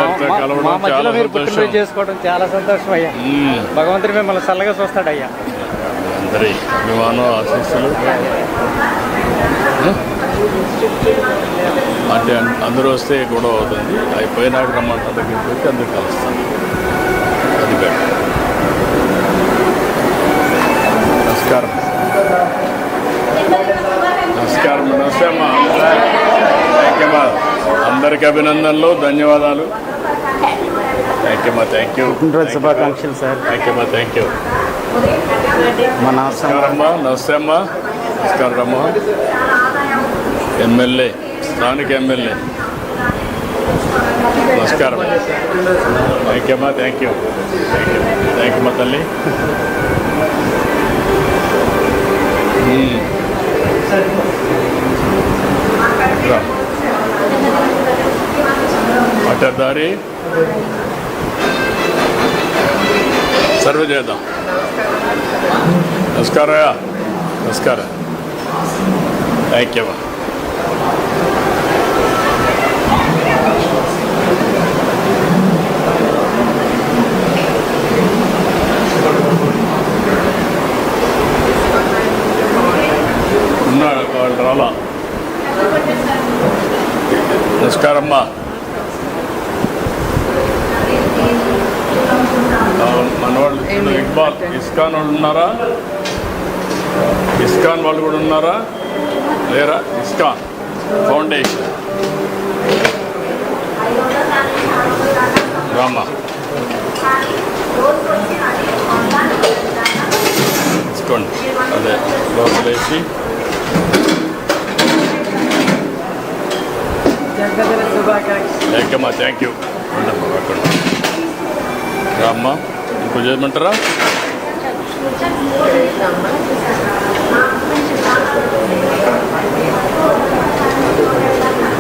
మా మధ్యలో మీరు పుట్టినరోజు చేసుకోవడం చాలా సంతోషం అయ్యా. భగవంతుడు మిమ్మల్ని చల్లగా చూస్తాడు అయ్యా. అందరి అభిమానం ఆశీస్సులు అంటే అందరూ వస్తే గొడవ అవుతుంది. అయిపోయినాక రమ్మంట దగ్గరికి వచ్చి అందరు కలుస్తాను. అది బెటర్. నమస్కారం. నమస్కారం. నమస్తే అమ్మా. థ్యాంక్ యూ అమ్మా. అందరికి అభినందనలు, ధన్యవాదాలు. థ్యాంక్ యూ అమ్మా. Thank you. శుభాకాంక్షలు సార్. థ్యాంక్ యూ అమ్మా. Thank you. నమస్కారం అమ్మా. నమస్తే అమ్మా. నమస్కారం అమ్మా. ఎమ్మెల్యే, స్థానిక ఎమ్మెల్యే. నమస్కారం. థ్యాంక్ యూ అమ్మా. Thank you. Thank you. Thank you అమ్మా తల్లి. అటదారి సర్వ చేద్దాం. నమస్కారం. నమస్కారం. Thank you. ఉన్నాడు వాళ్ళు రాలా. నమస్కారం అమ్మా. మన వాళ్ళు ఇక్బాల్ ఇస్కాన్ వాళ్ళు ఉన్నారా? ఇస్కాన్ వాళ్ళు కూడా ఉన్నారా లేరా? ఇస్కాన్ ఫౌండేషన్ రామా తీసుకోండి. అదే లోపలేసి థ్యాంక్ యూ అమ్మా. Thank you. రామ్మా. ఇంకో చేయమంటారా?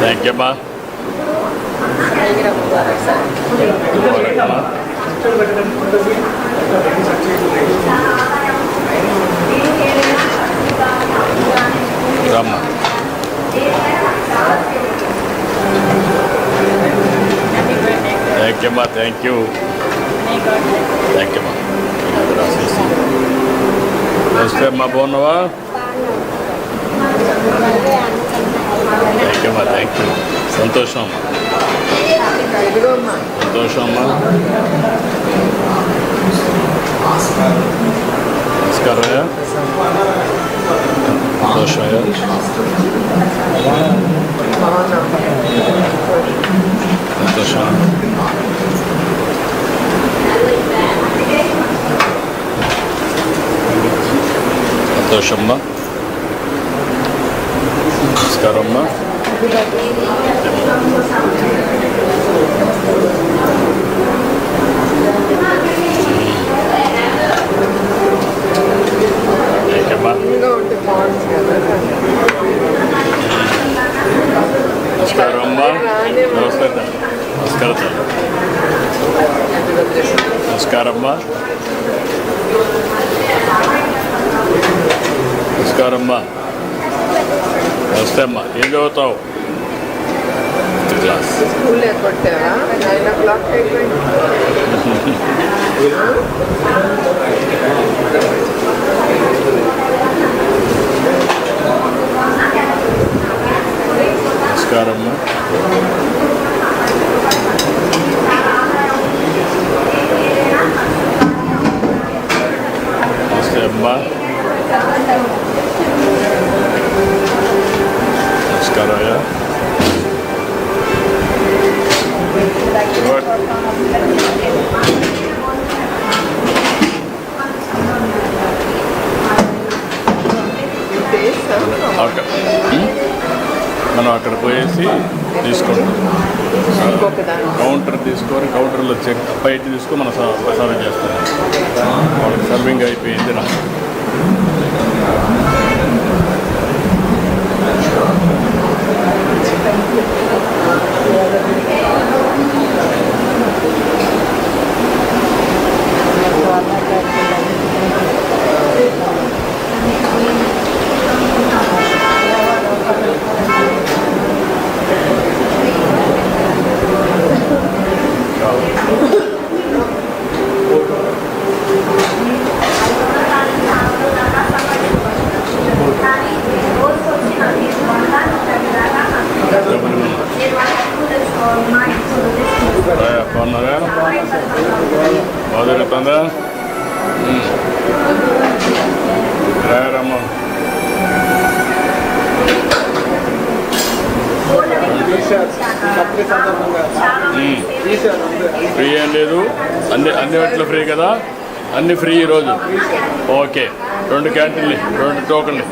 థ్యాంక్ యూ అమ్మా. రామ్మా. థ్యాంక్ యూ అమ్మా. Thank you. థ్యాంక్ యూ అమ్మా. నమస్తే అమ్మా. బాగున్నావా? థ్యాంక్ యూ అమ్మా. Thank you. సంతోషం అమ్మా. సంతోషం అమ్మా. నమస్కారం అయ్యా. సంతోషం అయ్యా. సంతోషం. సంతోషమ్మా. నమస్కారం అమ్మా. నమస్కారం అమ్మా. నమస్తే. నమస్కారం. నమస్కారం అమ్మా. నమస్కారం అమ్మా. నమస్తే అమ్మా. ఏం చదువుతావు? క్లాస్. నమస్కారం అమ్మా. నమస్తే అమ్మా. నమస్కారం అయ్యా. మనం అక్కడ పోయేసి తీసుకుంటాం. కౌంటర్ తీసుకొని కౌంటర్లో చెక్ బయట తీసుకొని మనం ప్రసాదం చేస్తాం. వాళ్ళకి సర్వింగ్ అయిపోయింది రా. బాగున్నారా? బాగా జరుగుతుందా? రాయరమ్మ ఫ్రీ ఏం లేదు, అన్ని వాటిలో ఫ్రీ కదా, అన్ని ఫ్రీ ఈరోజు. ఓకే, 2 క్యాంటీన్లు, 2 టోకన్లు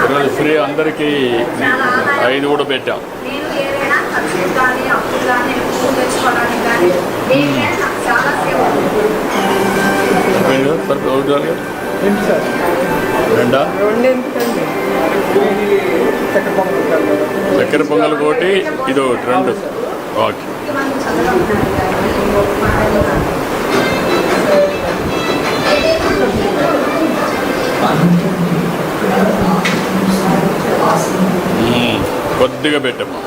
ఈరోజు ఫ్రీ అందరికీ. 5 కూడా పెట్టాం. రెండా చక్కెర పొంగల్ ఒకటి, ఇది ఒకటి, 2. ఓకే. కొద్దిగా పెట్టమ్మా,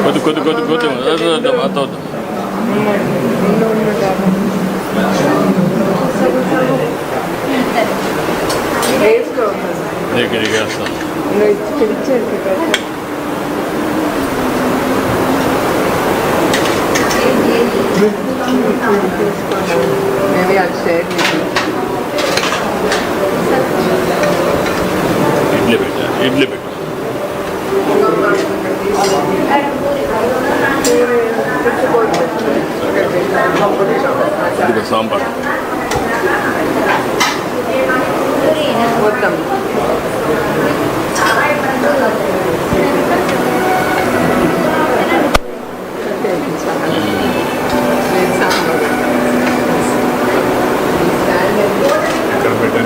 కొద్ది అవుతుంది. ఇక్కడికి వేస్తాను. ఇడ్లీ పెట్టా ఇది సాంబార్.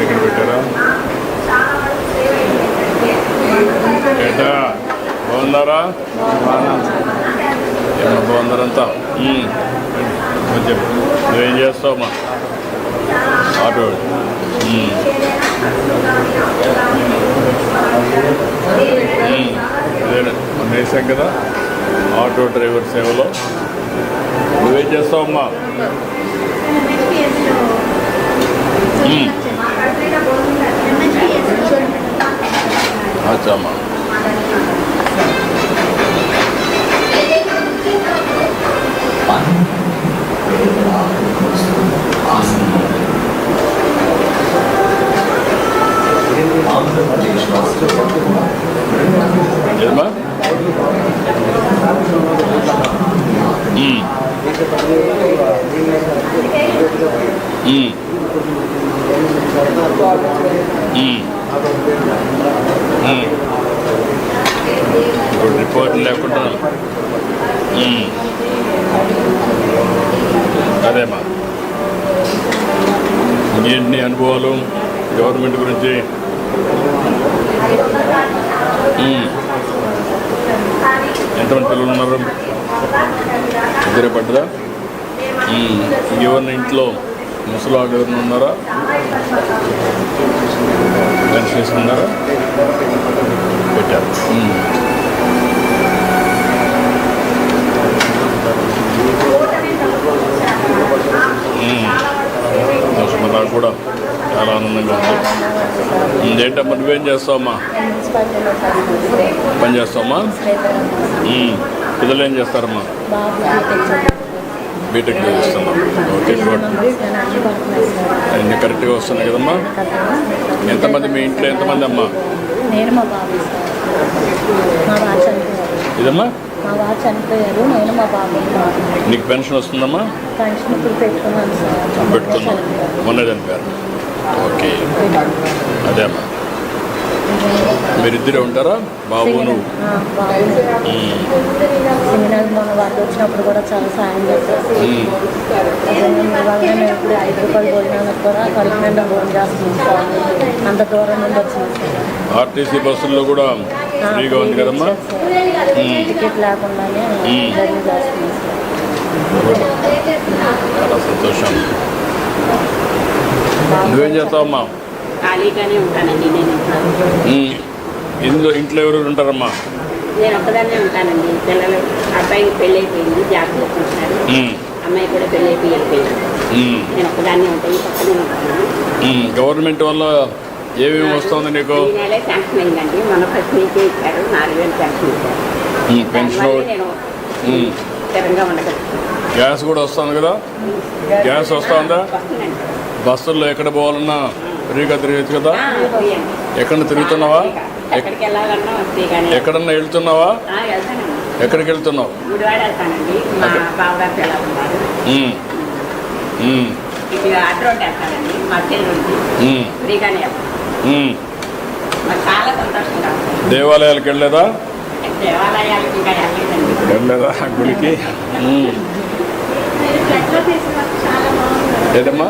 ఇక్కడ పెట్టారా? ఏటా బాగున్నారా? ఏమన్నా బాగున్నారంతా? కొంచెం నువ్వేం చేస్తావమ్మా? ఆటో మనం వేసాం కదా ఆటో డ్రైవర్ సేవలో. నువ్వేం చేస్తావమ్మా? అచ్చమ్మా, ఏమ్మా? ఇప్పుడు రిపోర్ట్ లేకుండా అదేమ్మా. ఇంకేంటి అనుభవాలు గవర్నమెంట్ గురించి? ఎంతమంది పిల్లలు ఉన్నారు? 2 పడ్డదా? ఎవరిని ఇంట్లో ముసలాళ్ళు ఎవరిని ఉన్నారా? పెన్షన్ ఇస్తున్నారా? పెట్టారు. నాకు కూడా చాలా ఆనందంగా ఉంది. ఏంటమ్మా నువ్వేం చేస్తావమ్మా? పని చేస్తావమ్మా? పిల్లలు ఏం చేస్తారమ్మా? బీటెక్ చేస్తున్నా. Okay, good. అన్నీ కరెక్ట్గా వస్తున్నాయి కదమ్మా? ఎంతమంది మీ ఇంట్లో? ఎంతమంది అమ్మా? నేను మా బాబు. మా వారు చనిపోయారు. ఇదమ్మా? మా వారు చనిపోయారు, నేను మా బాబు. నీకు పెన్షన్ వస్తుందమ్మా? పెన్షన్ ఇప్పుడు పెట్టుకున్నాను సార్. పెట్టుకున్నాం, మొన్న చనిపోయారు. ఓకే, అదే అమ్మా. మీరిద్దరే ఉంటారా? బాబు నువ్వు? సెమినార్ మన వాళ్ళు వచ్చినప్పుడు కూడా చాలా సాయం చేస్తారు. మేము ఇప్పుడు 5 రూపాయలు భోజనాలకు కూడా కడుపు నిండా భోజనం చేస్తున్నాం. అంత దూరం నుండి వచ్చినాం. ఆర్టీసీ బస్సుల్లో కూడా ఫ్రీగా ఉంది కదమ్మా? టికెట్ లేకుండానే జర్నీ చేస్తున్నాం. చాలా సంతోషం. నువ్వేం చేస్తావమ్మా? ఖాళీగానే ఉంటానండి. నేను ఇంట్లో ఎవరు ఉంటారమ్మా? నేను ఒక్కదాన్నే ఉంటానండి. పిల్లలు, అబ్బాయికి పెళ్ళి అయిపోయింది, జాబ్ చేసుకుంటున్నాడు. అమ్మాయి కూడా పెళ్ళి అయిపోయి వెళ్ళిపోయింది. నేను ఒక్కదాన్నే ఉంటాను, పక్కనే ఉంటాను. గవర్నమెంట్ వల్ల ఏమేమి వస్తుంది నీకు? ఈ నెలే శాంక్షన్ అయిందండి. మన ఫస్ట్ నీకే ఇచ్చారు, 4,000 శాంక్షన్ ఇచ్చారు. పెన్షన్ దానివల్ల నేను స్థిరంగా ఉండగలుగుతాను. గ్యాస్ కూడా వస్తుంది కదా? గ్యాస్ వస్తుందా? వస్తుందండి. బస్సుల్లో ఎక్కడ పోవాలన్నా ఫ్రీగా తిరగచ్చు కదా? పోయండి. ఎక్కడ తిరుగుతున్నావా? ఎక్కడికి వెళ్ళాలన్నా వస్తే కానీ ఎక్కడన్నా వెళ్తున్నావా? వెళ్తానండి. ఎక్కడికి వెళ్తున్నావు? గుడివాడ వెళ్తానండి. మా బావగారు పిల్లలు ఉన్నారు. ఇటు అటు రోడ్డు వెళ్తానండి. మా చెల్లి ఉంది. ఫ్రీగానే వెళ్తాను. మాకు చాలా సంతోషంగా ఉంటుంది. దేవాలయాలకు వెళ్ళలేదా? దేవాలయాలకు ఇంకా వెళ్ళలేదండి. వెళ్ళలేదా గుడికి? ఏదమ్మా?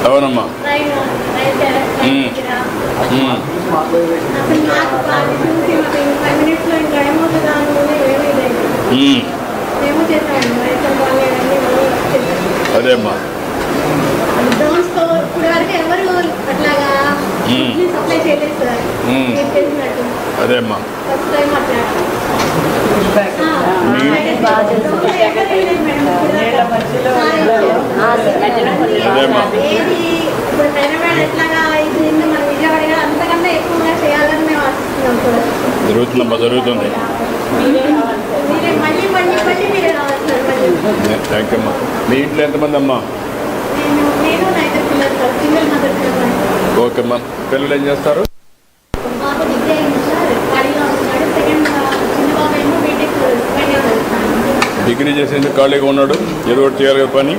అవునమ్మా. అదే అమ్మా. అదే అమ్మా. అదేమ్మా. జరుగుతుందమ్మా, జరుగుతుంది. థ్యాంక్ యూ అమ్మా. మీ ఇంట్లో ఎంతమంది అమ్మా? ఓకే అమ్మా. పిల్లలు ఏం చేస్తారు? డిగ్రీ చేసేందుకు ఖాళీగా ఉన్నాడు. ఏదో ఒకటి చేయాలి కదా పని.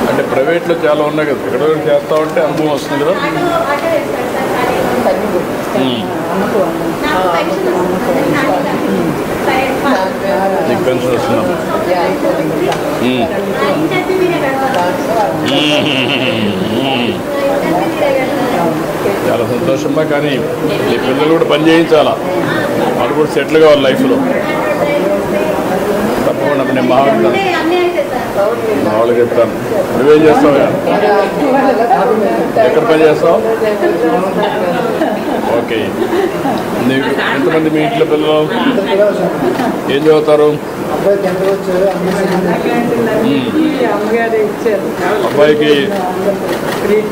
అంటే ప్రైవేట్లో చాలా ఉన్నాయి కదా, ఎక్కడో చేస్తా ఉంటే అనుభవం వస్తుంది కదా. నీకు పెన్షన్ వస్తుందా? చాలా సంతోషమ్మా. కానీ ఈ పిల్లలు కూడా పని చేయించాలా, వాళ్ళు కూడా సెటిల్ కావాలి లైఫ్లో. తప్పకుండా నేను మామూలుగా చెప్తాను. నువ్వేం చేస్తావు? ఎక్కడ పని చేస్తావు? ఓకే. నీకు ఎంతమంది మీ ఇంట్లో పిల్లలు? ఏం చదువుతారు? అబ్బాయికి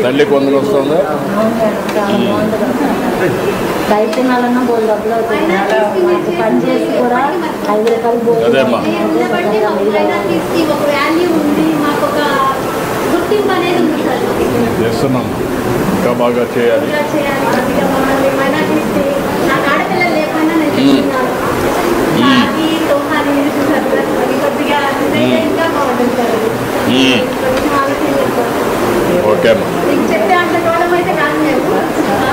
తల్లికి వందలు వస్తుందా? అదేమ్మా. చేస్తున్నాం, ఇంకా బాగా చేయాలి. ఓకే అమ్మా.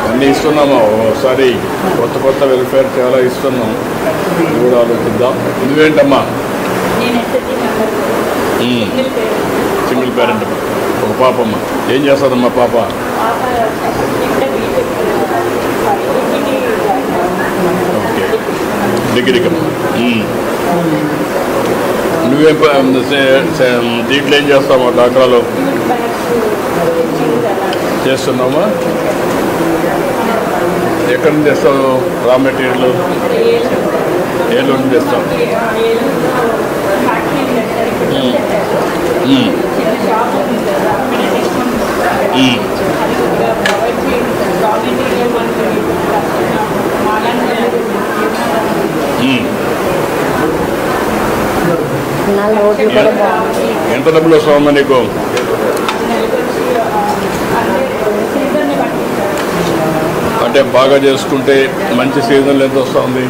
అన్నీ ఇస్తున్నామా? ఒకసారి కొత్త కొత్త వెల్ఫేర్ చాలా ఇస్తున్నాం, కూడా ఆలోచిద్దాం. నువ్వేంటమ్మా? సింగిల్ పేరెంట్ అమ్మా. ఒక పాపమ్మ. ఏం చేస్తుందమ్మా పాప? ఓకే, డిగ్రీకి అమ్మా. నువ్వేం దీంట్లో ఏం చేస్తావా? డాక్టర్లో చేస్తున్నామా? ఎక్కడి నుంచి తెస్తావు రా మెటీరియల్? ఏలూరు నుంచి తెస్తావు. ఎంత డబ్బులు వస్తావమ్మా నీకు? అంటే బాగా చేసుకుంటే మంచి సీజన్లు ఎంత వస్తుంది?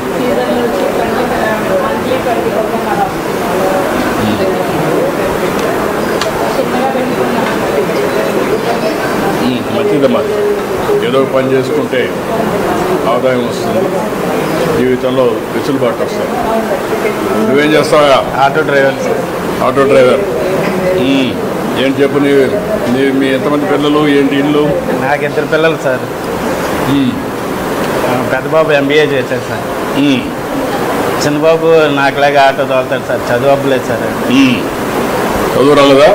మంచిదమ్మా. ఏదో పని చేసుకుంటే ఆదాయం వస్తుంది, జీవితంలో వెసులుబాటు వస్తుంది. నువ్వేం చేస్తావా? Auto driver. Auto driver. ఏంటి చెప్పు. మీ ఎంతమంది పిల్లలు? ఏంటి ఇల్లు? నాకు 2 పిల్లలు సార్. పెద్ద బాబు MBA చేశారు సార్. చిన్నబాబు నాకులాగా ఆటో తోలుతాడు సార్. చదువు అవ్వలేదు సార్. చదువు రాలేదా?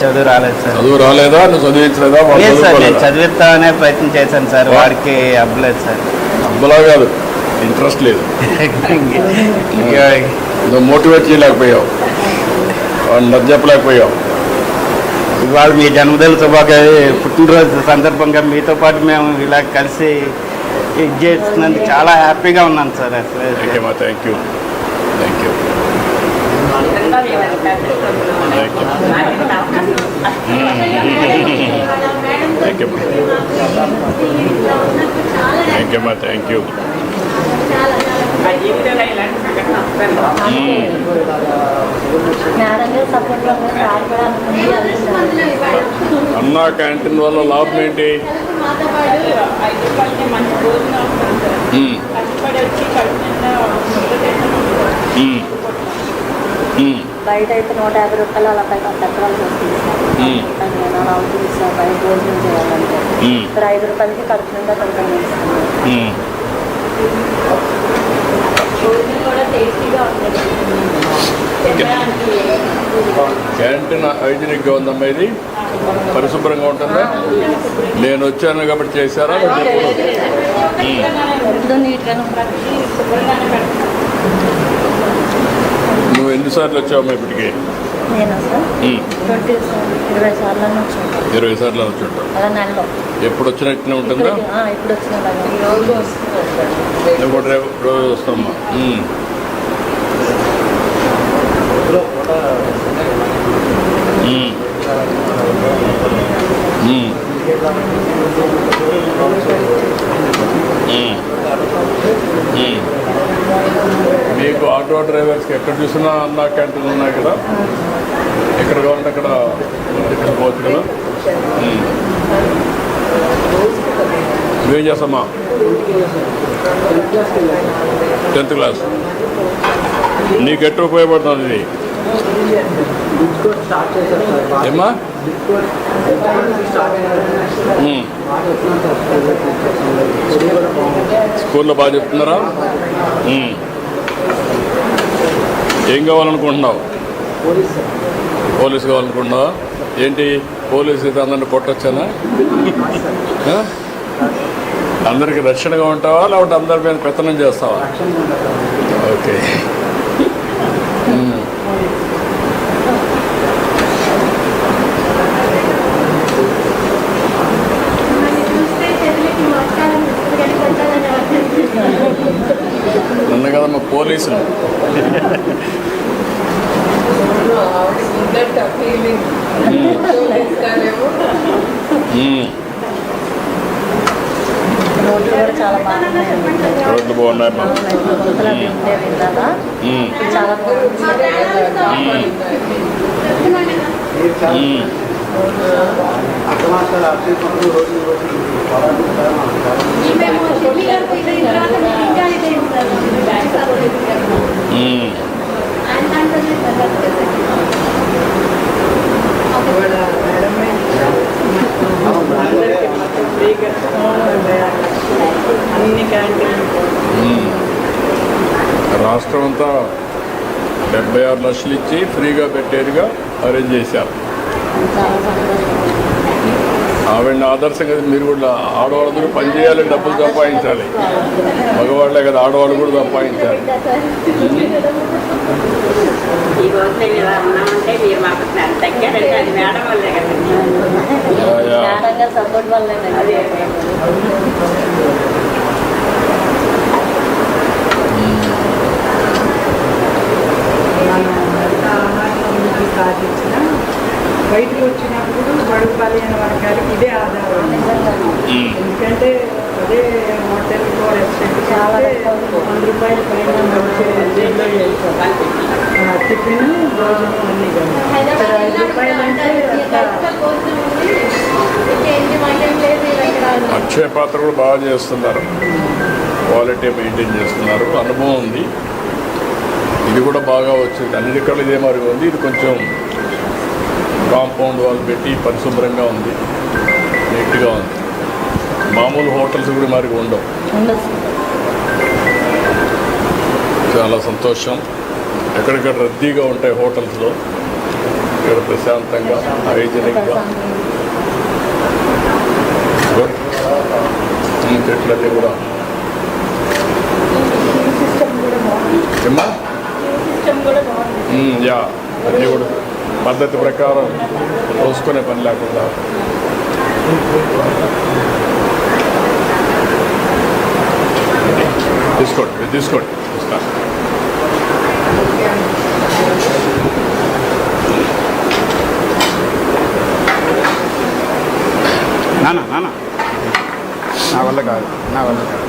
చదువు రాలేదు సార్. చదువు రాలేదా? నువ్వు చదివించలేదా? లేదు సార్, నేను చదివిస్తామనే ప్రయత్నం చేశాను సార్, వాడికి అవ్వలేదు సార్. అబ్బలా కాదు, ఇంట్రెస్ట్ లేదు, నువ్వు మోటివేట్ చేయలేకపోయావు. నాకు చెప్పలేకపోయావు. ఇవాళ మీ జన్మదిన పుట్టినరోజు సందర్భంగా మీతో పాటు మేము ఇలా కలిసి ఇది చేస్తున్నందుకు చాలా హ్యాపీగా ఉన్నాను సార్. అసలు ఓకేమా, థ్యాంక్ యూ. అన్నా క్యాంటీన్ వల్ల లాభం ఏంటి? బయట అయితే 150 రూపాయలు అలా పెట్రోల్ వస్తుంది సార్. నేను అలా ఉంటుంది సార్. బయట భోజనం చేయాలంటే ఇక్కడ 5 రూపాయలకి కడుపు నిండా తింటాను. క్యాంటీన్ హైజీనిక్గా ఉందమ్మా, ఇది పరిశుభ్రంగా ఉంటుందా? నేను వచ్చాను కాబట్టి చేశారా? నువ్వు ఎన్నిసార్లు వచ్చావమ్మా ఇప్పటికి? నేనా సార్ 20 సార్లు వచ్చాను. 20 సార్లు వచ్చుంటావు. అలా నెలలో ఎప్పుడు వచ్చినట్టు ఉంటుందా? ఇప్పుడు వచ్చిన రోజు వస్తుంది. నువ్వు కూడా రోజు వస్తామ్మా. మీకు ఆటో డ్రైవర్స్కి ఎక్కడ చూసినా అన్నా క్యాంటీన్లు ఉన్నాయి కదా, ఎక్కడ కావాలంటే అక్కడ పోవచ్చు కదా. నువ్వేం చేస్తామా? 10th class. నీకు ఎట్లా ఉపయోగపడుతుంది ఇది? ఏమ్మా? స్కూల్లో బాగా చెప్తున్నారా? ఏం కావాలనుకుంటున్నావు? పోలీసు కావాలనుకుంటున్నావా? ఏంటి పోలీసు అయితే అందరిని కొట్టొచ్చానా? అందరికి రక్షణగా ఉంటావా లేకపోతే అందరి మీద పెత్తనం చేస్తావా? ఓకే. నన్ను కదమ్మా పోలీసులు. రోడ్లు కూడా చాలా బాగున్నాయి. రోడ్లు బాగున్నాయమ్మా. చాలా బాగుంది. రాష్ట్రం అంతా 76 లక్షలు ఇచ్చి ఫ్రీగా పెట్టేరుగా అరేంజ్ చేశారు. ఆవిడని ఆదర్శంగా మీరు కూడా ఆడవాళ్ళందరూ పని చేయాలి, డబ్బులు సంపాదించాలి. మగవాళ్ళే కదా, ఆడవాళ్ళు కూడా సంపాదించాలి. సపోర్ట్ వల్లే సాధించిన బయటకు వచ్చినప్పుడు బడుగు బలైన వర్గాలకు ఇదే ఆధారం. ఎందుకంటే అదే హోటల్ చాలా ₹100 పైన టిఫిన్ భోజనం అన్నీ కదా. ₹5 అంటే అక్షయ పాత్ర కూడా బాగా చేస్తున్నారు, క్వాలిటీ మెయింటైన్ చేస్తున్నారు, అనుభవం ఉంది. ఇది కూడా బాగా వచ్చింది, అన్ని రకాలు ఇదే మరి ఉంది. ఇది కొంచెం కాంపౌండ్ వాళ్ళు పెట్టి పరిశుభ్రంగా ఉంది, నీట్గా ఉంది. మామూలు హోటల్స్ కూడా మరి ఉండవు. చాలా సంతోషం. ఎక్కడెక్కడ రద్దీగా ఉంటాయి హోటల్స్లో, ఇక్కడ ప్రశాంతంగా హైజీనిక్గా చెట్లది కూడా యా అన్నీ కూడా పద్ధతి ప్రకారం పోసుకునే పని లేకుండా తీసుకోండి తీసుకోండి. నాన్న నాన్న నా వల్ల కాదు, నా వల్ల కాదు.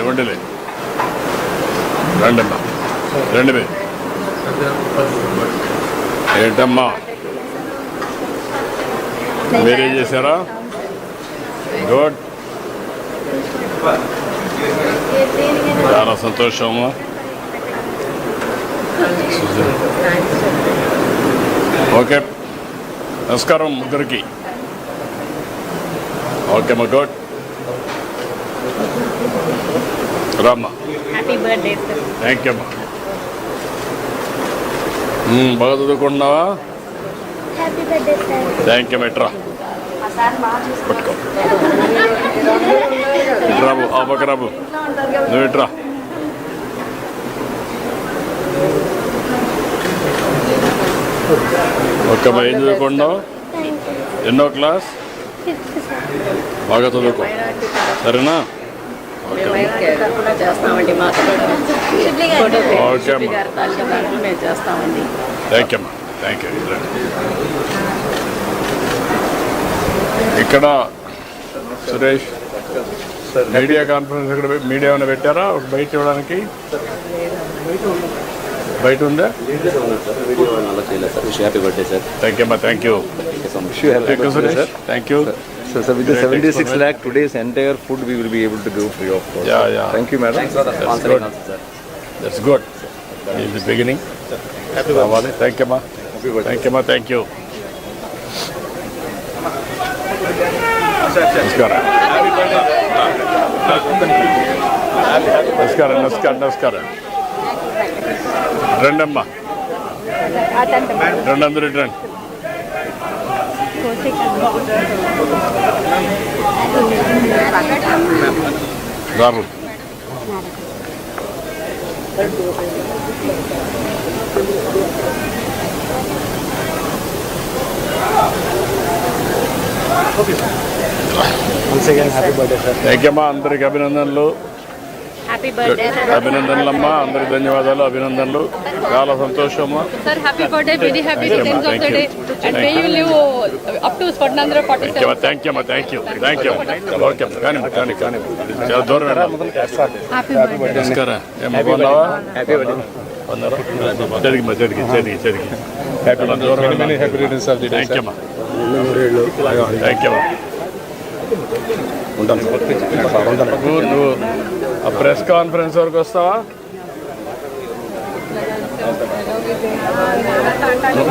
ఉండలే రండమ్మా, రండి మీరు. ఏంటమ్మా మీరేం చేశారా? గుడ్, చాలా సంతోషమమ్మా. ఓకే, నమస్కారం ముగ్గురికి. ఓకే అమ్మా, గుడ్. రామ్మా. Happy birthday sir. Thank you అమ్మా. బాగా చదువుకుంటున్నావా? Happy birthday sir. Thank you. ఇట్రా పట్టుకో, ఇట్రాబు, ఆ పక్క రాబు, నువ్వు ఇట్రా. ఓకేమ్మా, ఏం చదువుకుంటున్నావు? ఎన్నో క్లాస్? బాగా చదువుకో, సరేనా? చేస్తామండి, మాకు ఓకే అమ్మా, మేము చేస్తామండి. థ్యాంక్ యూ అమ్మా, థ్యాంక్ యూ. ఇక్కడ సురేష్ మీడియా కాన్ఫరెన్స్ ఇక్కడ మీడియా ఏమైనా పెట్టారా బయట ఇవ్వడానికి? బయట ఉందా? Happy birthday sir. Thank you అమ్మా, thank you. Thank you Suresh, thank you. So with the 76 lakh today's entire food we will be able to give free of cost. Yeah. Thank you, madam. That's good. That's good. In the beginning. Thank you, ma. Thank you, ma. Thank you. Namaskaram. Namaskaram. Rendamma. Rendandru ren. రాబు. Thank you అమ్మా, అందరికి అభినందనలు. Happy birthday అభినందనలమ్మా, అందరికి ధన్యవాదాలు, అభినందనలు. చాలా సంతోషమ్మా. Sir, happy birthday, very happy returns of the day, and may you live up to 147. Thank you అమ్మా, thank you, thank you. Okay కానీ చాలా దూరం వెళ్ళాలి. Happy birthday. నమస్కారం. ఏమన్నా బాగున్నావా? చదివి థ్యాంక్ యూ అమ్మా, థ్యాంక్ యూ అమ్మా. నువ్వు ఆ ప్రెస్ కాన్ఫరెన్స్ వరకు వస్తావా?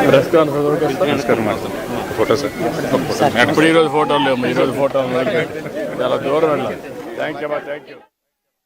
ప్రెస్ కాన్ఫరెన్స్ వరకు వస్తావా? Photo sir. ఇప్పుడు ఈరోజు ఫోటోలు లేవు, ఈరోజు ఫోటోలు చాలా దూరం వెళ్ళాలి. థ్యాంక్ యూ అమ్మా, థ్యాంక్ యూ.